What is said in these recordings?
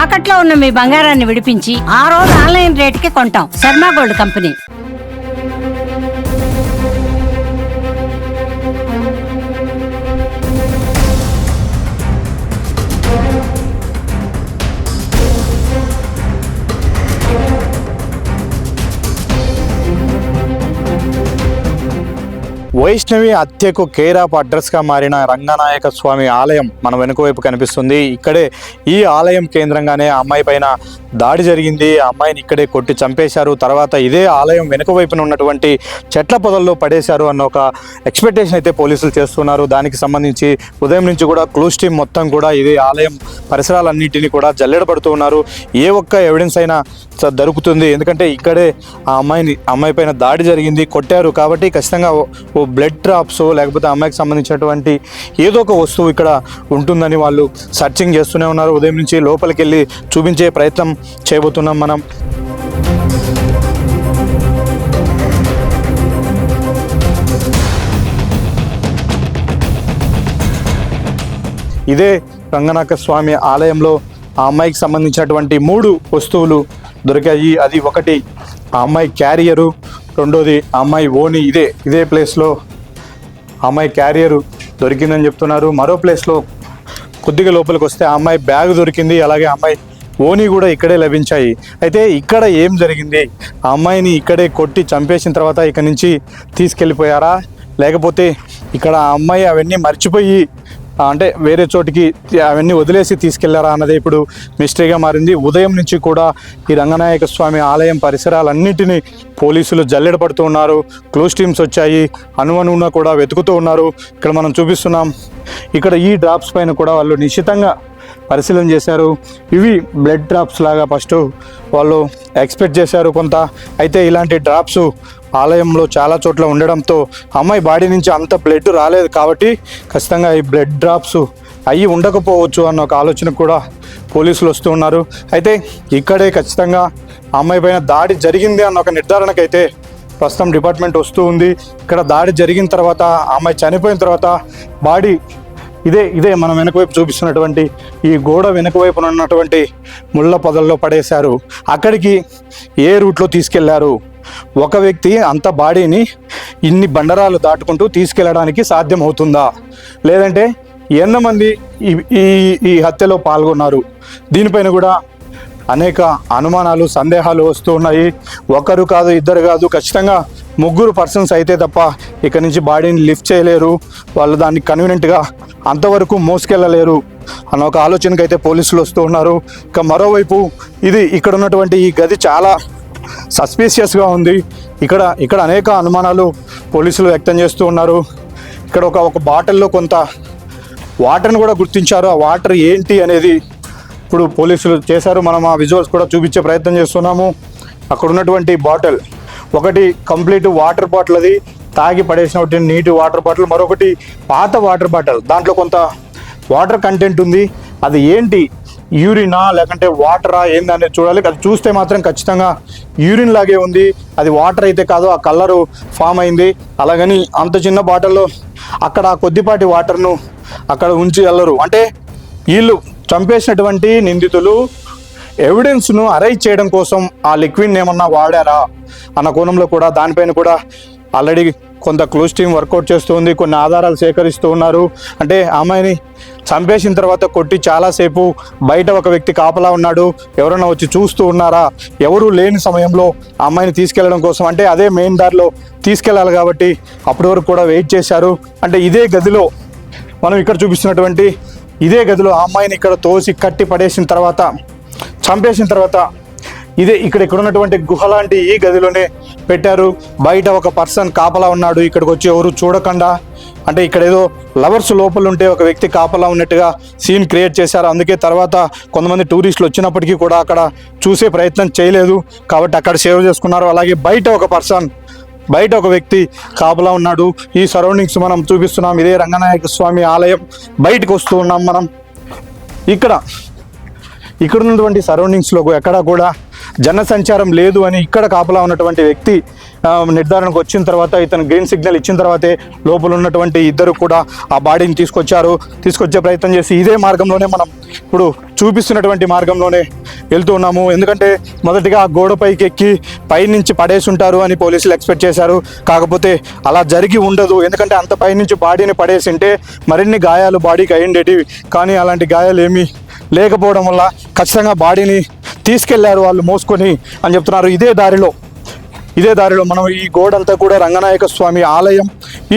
తాకట్లో ఉన్న మీ బంగారాన్ని విడిపించి ఆ రోజు ఆన్లైన్ రేటుకి కొంటాం. Sharma gold company. వైష్ణవి హత్యకు కేర్ ఆఫ్ అడ్రస్గా మారిన రంగనాయక స్వామి ఆలయం మన వెనుక వైపు కనిపిస్తుంది. ఇక్కడే ఈ ఆలయం కేంద్రంగానే అమ్మాయి పైన దాడి జరిగింది. ఆ అమ్మాయిని ఇక్కడే కొట్టి చంపేశారు. తర్వాత ఇదే ఆలయం వెనుక వైపున ఉన్నటువంటి చెట్ల పొదల్లో పడేశారు అన్న ఒక ఎక్స్పెక్టేషన్ అయితే పోలీసులు చేస్తున్నారు. దానికి సంబంధించి ఉదయం నుంచి కూడా క్లూస్ టీమ్ మొత్తం కూడా ఇదే ఆలయం పరిసరాలన్నింటినీ కూడా జల్లెడపడుతూ ఉన్నారు. ఏ ఒక్క ఎవిడెన్స్ అయినా దొరుకుతుంది. ఎందుకంటే ఇక్కడే ఆ అమ్మాయి పైన దాడి జరిగింది, కొట్టారు కాబట్టి ఖచ్చితంగా ఓ బ్లడ్ డ్రాప్స్ లేకపోతే అమ్మాయికి సంబంధించినటువంటి ఏదో ఒక వస్తువు ఇక్కడ ఉంటుందని వాళ్ళు సర్చింగ్ చేస్తూనే ఉన్నారు. ఉదయం నుంచి లోపలికి వెళ్ళి చూపించే ప్రయత్నం చేయబోతున్నాం మనం. ఇదే రంగనాయక స్వామి ఆలయంలో ఆ అమ్మాయికి సంబంధించినటువంటి 3 వస్తువులు దొరికాయి. అది ఒకటి ఆ అమ్మాయి క్యారియరు, రెండోది ఆ అమ్మాయి ఓని. ఇదే ప్లేస్లో ఆ అమ్మాయి క్యారియరు దొరికిందని చెప్తున్నారు. మరో ప్లేస్లో కొద్దిగా లోపలికి వస్తే ఆ అమ్మాయి బ్యాగ్ దొరికింది, అలాగే ఆ అమ్మాయి ఓని కూడా ఇక్కడే లభించాయి. అయితే ఇక్కడ ఏం జరిగింది? ఆ అమ్మాయిని ఇక్కడే కొట్టి చంపేసిన తర్వాత ఇక్కడి నుంచి తీసుకెళ్ళిపోయారా, లేకపోతే ఇక్కడ ఆ అమ్మాయి అవన్నీ మర్చిపోయి అంటే వేరే చోటికి అవన్నీ వదిలేసి తీసుకెళ్లారా అన్నది ఇప్పుడు మిస్టరీగా మారింది. ఉదయం నుంచి కూడా ఈ రంగనాయక స్వామి ఆలయం పరిసరాలన్నింటినీ పోలీసులు జల్లెడ పడుతూ ఉన్నారు. క్లోజ్ టీమ్స్ వచ్చాయి, అనువనువున కూడా వెతుకుతూ ఉన్నారు. ఇక్కడ మనం చూపిస్తున్నాం. ఇక్కడ ఈ డ్రాప్స్ పైన కూడా వాళ్ళు నిశ్చితంగా పరిశీలన చేశారు. ఇవి బ్లడ్ డ్రాప్స్ లాగా ఫస్ట్ వాళ్ళు ఎక్స్పెక్ట్ చేశారు కొంత. అయితే ఇలాంటి డ్రాప్స్ ఆలయంలో చాలా చోట్ల ఉండడంతో అమ్మాయి బాడీ నుంచి అంత బ్లడ్ రాలేదు కాబట్టి ఖచ్చితంగా ఈ బ్లడ్ డ్రాప్స్ అయ్యి ఉండకపోవచ్చు అన్న ఒక ఆలోచన కూడా పోలీసులు వస్తూ ఉన్నారు. అయితే ఇక్కడే ఖచ్చితంగా అమ్మాయి పైన దాడి జరిగింది అన్న ఒక నిర్ధారణకైతే ప్రస్తుతం డిపార్ట్మెంట్ వస్తూ ఉంది. ఇక్కడ దాడి జరిగిన తర్వాత అమ్మాయి చనిపోయిన తర్వాత బాడీ ఇదే మనం వెనక వైపు చూపిస్తున్నటువంటి ఈ గోడ వెనక వైపున ఉన్నటువంటి ముళ్ళ పొదల్లో పడేశారు. అక్కడికి ఏ రూట్లో తీసుకెళ్లారు? ఒక వ్యక్తి అంత బాడీని ఇన్ని బండరాలు దాటుకుంటూ తీసుకెళ్ళడానికి సాధ్యం అవుతుందా, లేదంటే ఎంతమంది ఈ హత్యలో పాల్గొన్నారు? దీనిపైన కూడా అనేక అనుమానాలు, సందేహాలు వస్తూ ఉన్నాయి. ఒకరు కాదు, ఇద్దరు కాదు, ఖచ్చితంగా 3 పర్సన్స్ అయితే తప్ప ఇక్కడి నుంచి బాడీని లిఫ్ట్ చేయలేరు. వాళ్ళు దాన్ని కన్వీనియంట్గా అంతవరకు మోసుకెళ్ళలేరు అన్న ఒక ఆలోచనకు అయితే పోలీసులు వస్తూ ఉన్నారు. ఇక మరోవైపు ఇక్కడ ఉన్నటువంటి ఈ గది చాలా సస్పీషియస్గా ఉంది. ఇక్కడ అనేక అనుమానాలు పోలీసులు వ్యక్తం చేస్తూ ఉన్నారు. ఇక్కడ ఒక బాటిల్లో కొంత వాటర్ని కూడా గుర్తించారు. ఆ వాటర్ ఏంటి అనేది ఇప్పుడు పోలీసులు చేశారు. మనం ఆ విజువల్స్ కూడా చూపించే ప్రయత్నం చేస్తున్నాము. అక్కడ ఉన్నటువంటి బాటిల్ ఒకటి కంప్లీట్ వాటర్ బాటిల్, అది తాగి పడేసినటువంటి నీటి వాటర్ బాటిల్. మరొకటి పాత వాటర్ బాటిల్, దాంట్లో కొంత వాటర్ కంటెంట్ ఉంది. అది ఏంటి, యూరినా లేకంటే వాటరా ఏందనేది చూడాలి. అది చూస్తే మాత్రం ఖచ్చితంగా యూరిన్ లాగే ఉంది, అది వాటర్ అయితే కాదు, ఆ కలరు ఫామ్ అయింది. అలాగని అంత చిన్న బాటిల్లో అక్కడ కొద్దిపాటి వాటర్ను అక్కడ ఉంచి వెళ్ళరు. అంటే వీళ్ళు చంపేసినటువంటి నిందితులు ఎవిడెన్స్ను అరైజ్ చేయడం కోసం ఆ లిక్విడ్ని ఏమన్నా వాడారా అన్న కోణంలో కూడా దానిపైన కూడా ఆల్రెడీ కొంత క్లోజ్ టీమ్ వర్కౌట్ చేస్తూ ఉంది. కొన్ని ఆధారాలు సేకరిస్తూ ఉన్నారు. అంటే అమ్మాయిని చంపేసిన తర్వాత కొట్టి చాలాసేపు బయట ఒక వ్యక్తి కాపలా ఉన్నాడు, ఎవరైనా వచ్చి చూస్తూ ఉన్నారా, ఎవరు లేని సమయంలో అమ్మాయిని తీసుకెళ్లడం కోసం, అంటే అదే మెయిన్ దారిలో తీసుకెళ్ళాలి కాబట్టి అప్పటి వరకు కూడా వెయిట్ చేశారు. అంటే ఇదే గదిలో మనం ఇక్కడ చూపిస్తున్నటువంటి ఇదే గదిలో ఆ అమ్మాయిని ఇక్కడ తోసి కట్టి పడేసిన తర్వాత, చంపేసిన తర్వాత ఇక్కడ ఉన్నటువంటి గుహ లాంటి ఈ గదిలోనే పెట్టారు. బయట ఒక పర్సన్ కాపలా ఉన్నాడు, ఇక్కడికి వచ్చి ఎవరు చూడకుండా. అంటే ఇక్కడ ఏదో లవర్స్ లోపల ఉంటే ఒక వ్యక్తి కాపలా ఉన్నట్టుగా సీన్ క్రియేట్ చేశారు. అందుకే తర్వాత కొంతమంది టూరిస్టులు వచ్చినప్పటికీ కూడా అక్కడ చూసే ప్రయత్నం చేయలేదు కాబట్టి అక్కడ సేవ్ చేసుకున్నారు. అలాగే బయట ఒక వ్యక్తి కాపలా ఉన్నాడు. ఈ సరౌండింగ్స్ మనం చూపిస్తున్నాం. ఇదే రంగనాయక స్వామి ఆలయం బయటకు వస్తూ ఉన్నాం మనం. ఇక్కడ ఉన్నటువంటి సరౌండింగ్స్లో ఎక్కడా కూడా జనసంచారం లేదు అని ఇక్కడ కాపలా ఉన్నటువంటి వ్యక్తి నిర్ధారణకు వచ్చిన తర్వాత ఇతను గ్రీన్ సిగ్నల్ ఇచ్చిన తర్వాతే లోపల ఉన్నటువంటి ఇద్దరు కూడా ఆ బాడీని తీసుకొచ్చే ప్రయత్నం చేసి ఇదే మార్గంలోనే మనం ఇప్పుడు చూపిస్తున్నటువంటి మార్గంలోనే వెళ్తూ ఉన్నాము. ఎందుకంటే మొదటిగా గోడపైకి ఎక్కి పైనుంచి పడేసి ఉంటారు అని పోలీసులు ఎక్స్పెక్ట్ చేశారు. కాకపోతే అలా జరిగి ఉండదు. ఎందుకంటే అంత పైనుంచి బాడీని పడేసి ఉంటే మరిన్ని గాయాలు బాడీకి అయ్యిండేటివి. కానీ అలాంటి గాయాలు ఏమీ లేకపోవడం వల్ల ఖచ్చితంగా బాడీని తీసుకెళ్లారు వాళ్ళు మోసుకొని అని చెప్తున్నారు. ఇదే దారిలో మనం ఈ గోడంతా కూడా రంగనాయక స్వామి ఆలయం,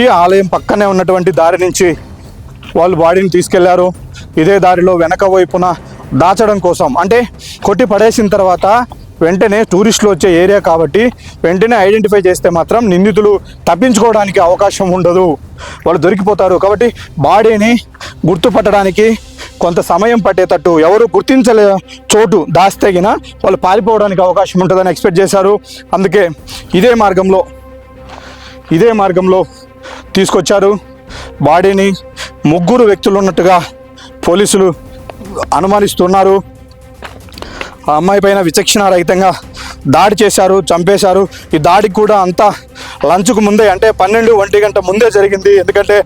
ఈ ఆలయం పక్కనే ఉన్నటువంటి దారి నుంచి వాళ్ళు బాడీని తీసుకెళ్లారు. ఇదే దారిలో వెనక వైపున దాచడం కోసం, అంటే కొట్టి పడేసిన తర్వాత వెంటనే టూరిస్టులు వచ్చే ఏరియా కాబట్టి వెంటనే ఐడెంటిఫై చేస్తే మాత్రం నిందితులు తప్పించుకోవడానికి అవకాశం ఉండదు, వాళ్ళు దొరికిపోతారు. కాబట్టి బాడీని గుర్తుపట్టడానికి కొంత సమయం పట్టేటట్టు ఎవరు గుర్తించలే చోటు దాస్తగిన వాళ్ళు పారిపోవడానికి అవకాశం ఉంటుందని ఎక్స్పెక్ట్ చేశారు. అందుకే ఇదే మార్గంలో తీసుకొచ్చారు బాడీని. 3 వ్యక్తులు ఉన్నట్టుగా పోలీసులు అనుమానిస్తున్నారు. ఆ అమ్మాయి పైన విచక్షణారహితంగా దాడి చేశారు, చంపేశారు. ఈ దాడికి కూడా అంతా లంచ్కు ముందే, అంటే 12-1 గంట ముందే జరిగింది. ఎందుకంటే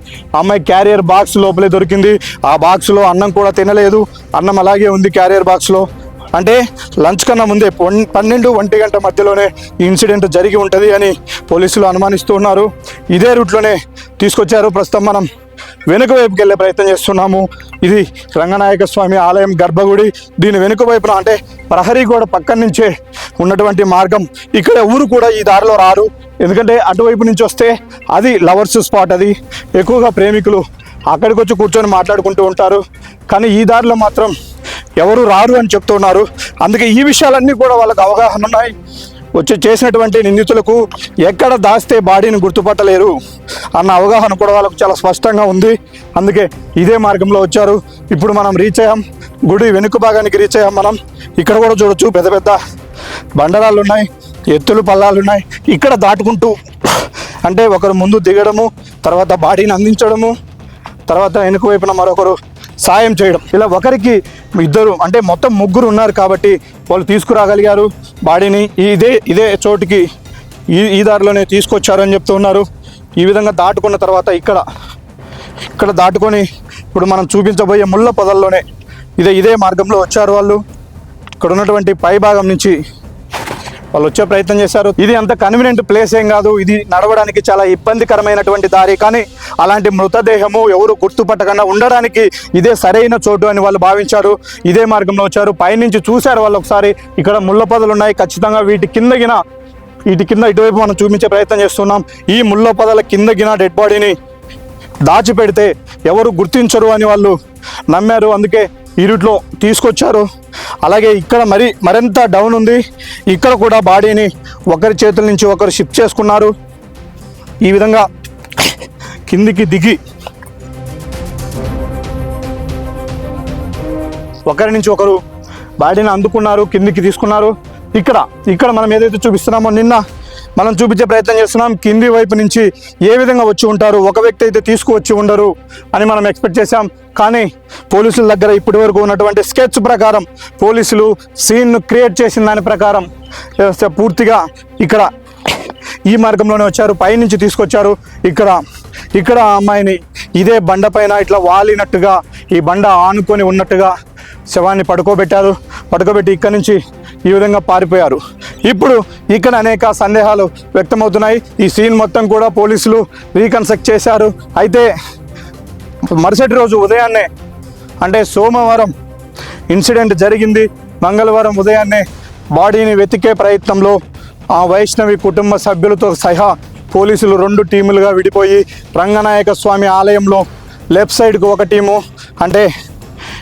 అమ్మాయి క్యారియర్ బాక్స్ లోపలే దొరికింది. ఆ బాక్స్లో అన్నం కూడా తినలేదు, అన్నం అలాగే ఉంది క్యారియర్ బాక్స్లో. అంటే లంచ్ కన్నా ముందే 12-1 గంట మధ్యలోనే ఈ ఇన్సిడెంట్ జరిగి ఉంటుంది అని పోలీసులు అనుమానిస్తూ ఉన్నారు. ఇదే రూట్లోనే తీసుకొచ్చారు. ప్రస్తుతం మనం వెనుక వైపుకి వెళ్ళే ప్రయత్నం చేస్తున్నాము. ఇది రంగనాయక స్వామి ఆలయం గర్భగుడి. దీని వెనుక వైపున, అంటే ప్రహరీ గోడ పక్కన నుంచే ఉన్నటువంటి మార్గం. ఇక్కడ ఊరు కూడా ఈ దారిలో రారు, ఎందుకంటే అటువైపు నుంచి వస్తే అది లవర్స్ స్పాట్, అది ఎక్కువగా ప్రేమికులు అక్కడికి వచ్చి కూర్చొని మాట్లాడుకుంటూ ఉంటారు. కానీ ఈ దారిలో మాత్రం ఎవరు రారు అని చెప్తున్నారు. అందుకే ఈ విషయాలన్నీ కూడా వాళ్ళకు అవగాహన ఉన్నాయి. చేసినటువంటి నిందితులకు ఎక్కడ దాస్తే బాడీని గుర్తుపట్టలేరు అన్న అవగాహన కూడా వాళ్ళకు చాలా స్పష్టంగా ఉంది. అందుకే ఇదే మార్గంలో వచ్చారు. ఇప్పుడు మనం రీచ్ అయ్యాం, గుడి వెనుక భాగానికి రీచ్ అయ్యాం. మనం ఇక్కడ కూడా చూడొచ్చు, పెద్ద పెద్ద బండరాళ్ళు ఉన్నాయి, ఎత్తులు పల్లాలు ఉన్నాయి. ఇక్కడ దాటుకుంటూ, అంటే ఒకరు ముందు దిగడము, తర్వాత బాడీని అందించడము, తర్వాత వెనుక వైపున మరొకరు సాయం చేయడం, ఇలా ఒకరికి ఇద్దరు, అంటే మొత్తం 3 ఉన్నారు కాబట్టి వాళ్ళు తీసుకురాగలిగారు బాడీని. ఇదే చోటుకి ఈ దారిలోనే తీసుకొచ్చారని చెప్తూ ఉన్నారు. ఈ విధంగా దాటుకున్న తర్వాత ఇక్కడ దాటుకొని ఇప్పుడు మనం చూపించబోయే ముళ్ళ పొదల్లోనే ఇదే మార్గంలో వచ్చారు వాళ్ళు. ఇక్కడ ఉన్నటువంటి పై భాగం నుంచి వాళ్ళు వచ్చే ప్రయత్నం చేశారు. ఇది అంత కన్వీనియంట్ ప్లేస్ ఏం కాదు, ఇది నడవడానికి చాలా ఇబ్బందికరమైనటువంటి దారి. కానీ అలాంటి మృతదేహము ఎవరు గుర్తుపట్టకుండా ఉండడానికి ఇదే సరైన చోటు అని వాళ్ళు భావించారు. ఇదే మార్గంలో వచ్చారు. పైనుంచి చూశారు వాళ్ళు ఒకసారి, ఇక్కడ ముళ్ళ పొదలు ఉన్నాయి. ఖచ్చితంగా వీటి కింద ఇటువైపు మనం చూపించే ప్రయత్నం చేస్తున్నాం. ఈ ముళ్ళ పొదల కింద డెడ్ బాడీని దాచిపెడితే ఎవరు గుర్తించరు అని వాళ్ళు నమ్మారు. అందుకే ఈ రూట్లో తీసుకొచ్చారు. అలాగే ఇక్కడ మరింత డౌన్ ఉంది. ఇక్కడ కూడా బాడీని ఒకరి చేతుల నుంచి ఒకరు షిఫ్ట్ చేసుకున్నారు. ఈ విధంగా కిందికి దిగి ఒకరి నుంచి ఒకరు బాడీని అందుకున్నారు, కిందికి తీసుకున్నారు. ఇక్కడ మనం ఏదైతే చూపిస్తున్నామో నిన్న మనం చూపించే ప్రయత్నం చేస్తున్నాం. కింది వైపు నుంచి ఏ విధంగా వచ్చి ఉంటారు, ఒక వ్యక్తి అయితే తీసుకువచ్చి ఉండరు అని మనం ఎక్స్పెక్ట్ చేశాం. కానీ పోలీసుల దగ్గర ఇప్పటి వరకు ఉన్నటువంటి స్కెచ్ ప్రకారం, పోలీసులు సీన్ను క్రియేట్ చేసిన దాని ప్రకారం పూర్తిగా ఇక్కడ ఈ మార్గంలోనే వచ్చారు. పైనుంచి తీసుకొచ్చారు. ఇక్కడ ఆ అమ్మాయిని ఇదే బండ పైన ఇట్లా వాలినట్టుగా, ఈ బండ ఆనుకొని ఉన్నట్టుగా శవాన్ని పడుకోబెట్టి ఇక్కడి నుంచి ఈ విధంగా పారిపోయారు. ఇప్పుడు ఇక్కడ అనేక సందేహాలు వ్యక్తమవుతున్నాయి. ఈ సీన్ మొత్తం కూడా పోలీసులు రీకన్స్ట్రక్ట్ చేశారు. అయితే మరుసటి రోజు ఉదయాన్నే, అంటే సోమవారం ఇన్సిడెంట్ జరిగింది, మంగళవారం ఉదయాన్నే బాడీని వెతికే ప్రయత్నంలో ఆ వైష్ణవి కుటుంబ సభ్యులతో సహా పోలీసులు 2 టీములుగా విడిపోయి రంగనాయక స్వామి ఆలయంలో లెఫ్ట్ సైడ్కు ఒక టీము, అంటే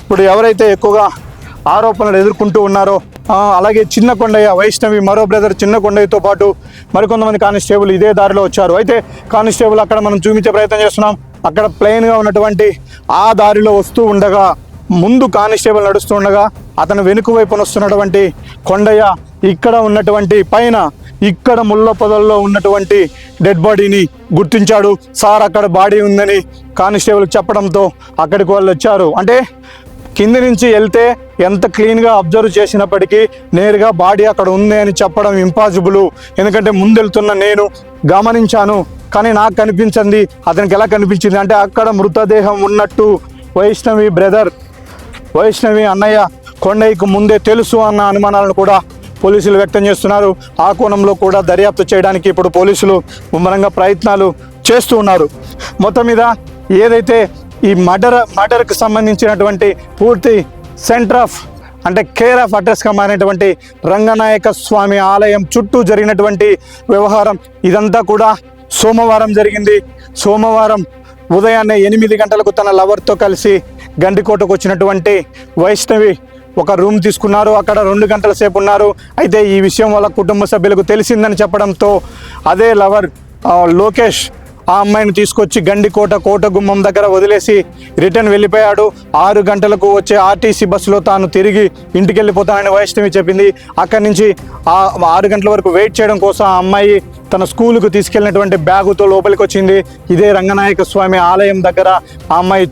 ఇప్పుడు ఎవరైతే ఎక్కువగా ఆరోపణలు ఎదుర్కొంటూ ఉన్నారో అలాగే చిన్న కొండయ్య, వైష్ణవి మరో బ్రదర్ చిన్న కొండయ్యతో పాటు మరికొంతమంది కానిస్టేబుల్ ఇదే దారిలో వచ్చారు. అయితే కానిస్టేబుల్ అక్కడ మనం చూపించే ప్రయత్నం చేస్తున్నాం. అక్కడ ప్లెయిన్గా ఉన్నటువంటి ఆ దారిలో వస్తూ ఉండగా, ముందు కానిస్టేబుల్ నడుస్తుండగా అతను వెనుక వైపున వస్తున్నటువంటి కొండయ్య ఇక్కడ ఉన్నటువంటి పైన ఇక్కడ ముళ్ళ పొదల్లో ఉన్నటువంటి డెడ్ బాడీని గుర్తించాడు. సార్ అక్కడ బాడీ ఉందని కానిస్టేబుల్ చెప్పడంతో అక్కడికి వాళ్ళు వచ్చారు. అంటే కింది నుంచి వెళ్తే ఎంత క్లీన్గా అబ్జర్వ్ చేసినప్పటికీ నేరుగా బాడీ అక్కడ ఉంది అని చెప్పడం ఇంపాసిబుల్. ఎందుకంటే ముందెళ్తున్న నేను గమనించాను, కానీ నాకు కనిపించింది, అతనికి ఎలా కనిపించింది అంటే అక్కడ మృతదేహం ఉన్నట్టు వైష్ణవి అన్నయ్య కొండయ్యకు ముందే తెలుసు అన్న అనుమానాలను కూడా పోలీసులు వ్యక్తం చేస్తున్నారు. ఆ కోణంలో కూడా దర్యాప్తు చేయడానికి ఇప్పుడు పోలీసులు ముమ్మరంగా ప్రయత్నాలు చేస్తూ ఉన్నారు. మొత్తం మీద ఏదైతే ఈ మర్డర్కి సంబంధించినటువంటి పూర్తి కేర్ ఆఫ్ అడ్రస్గా మారినటువంటి రంగనాయక స్వామి ఆలయం చుట్టూ జరిగినటువంటి వ్యవహారం ఇదంతా కూడా సోమవారం జరిగింది. సోమవారం ఉదయాన్నే 8 గంటలకు తన లవర్తో కలిసి గండికోటకు వచ్చినటువంటి వైష్ణవి ఒక రూమ్ తీసుకున్నారు. అక్కడ 2 గంటల సేపు ఉన్నారు. అయితే ఈ విషయం వాళ్ళ కుటుంబ సభ్యులకు తెలిసిందని చెప్పడంతో అదే లవర్ లోకేష్ ఆ అమ్మాయిని తీసుకొచ్చి గండికోట కోట గుమ్మం దగ్గర వదిలేసి రిటర్న్ వెళ్ళిపోయాడు. 6 గంటలకు వచ్చే ఆర్టీసీ బస్సులో తాను తిరిగి ఇంటికి వెళ్ళిపోతానని వైష్ణవి చెప్పింది. అక్కడి నుంచి 6 గంటల వరకు వెయిట్ చేయడం కోసం ఆ అమ్మాయి తన స్కూలుకు తీసుకెళ్ళినటువంటి బ్యాగుతో లోపలికి వచ్చింది. ఇదే రంగనాయక స్వామి ఆలయం దగ్గర ఆ అమ్మాయి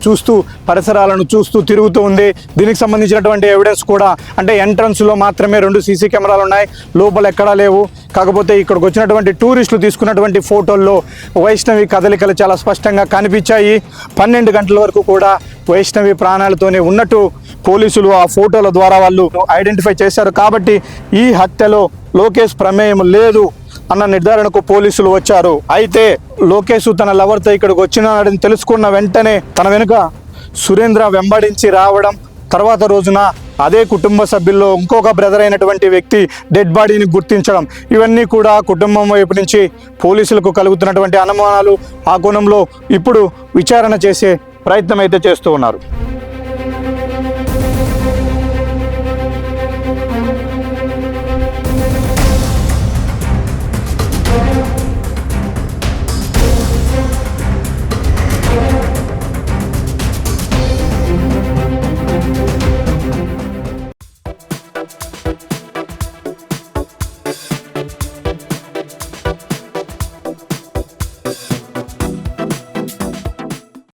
పరిసరాలను చూస్తూ తిరుగుతూ ఉంది. దీనికి సంబంధించినటువంటి ఎవిడెన్స్ కూడా అంటే ఎంట్రన్స్లో మాత్రమే 2 సీసీ కెమెరాలు ఉన్నాయి, లోపల ఎక్కడా లేవు. కాకపోతే ఇక్కడికి వచ్చినటువంటి టూరిస్టులు తీసుకున్నటువంటి ఫోటోల్లో వైష్ణవి కదలికలు చాలా స్పష్టంగా కనిపించాయి. 12 గంటల వరకు కూడా వైష్ణవి ప్రాణాలతోనే ఉన్నట్టు పోలీసులు ఆ ఫోటోల ద్వారా వాళ్ళు ఐడెంటిఫై చేశారు. కాబట్టి ఈ హత్యలో లోకేష్ ప్రమేయం లేదు అన్న నిర్ధారణకు పోలీసులు వచ్చారు. అయితే లోకేష్ తన లవర్తో ఇక్కడికి వచ్చినాడని తెలుసుకున్న వెంటనే తన వెనుక సురేంద్ర వెంబడించి రావడం, తర్వాత రోజున అదే కుటుంబ సభ్యుల్లో ఇంకొక బ్రదర్ అయినటువంటి వ్యక్తి డెడ్ బాడీని గుర్తించడం, ఇవన్నీ కూడా కుటుంబం వైపు నుంచి పోలీసులకు కలుగుతున్నటువంటి అనుమానాలు. ఆ కోణంలో ఇప్పుడు విచారణ చేసే ప్రయత్నం అయితే చేస్తూ ఉన్నారు.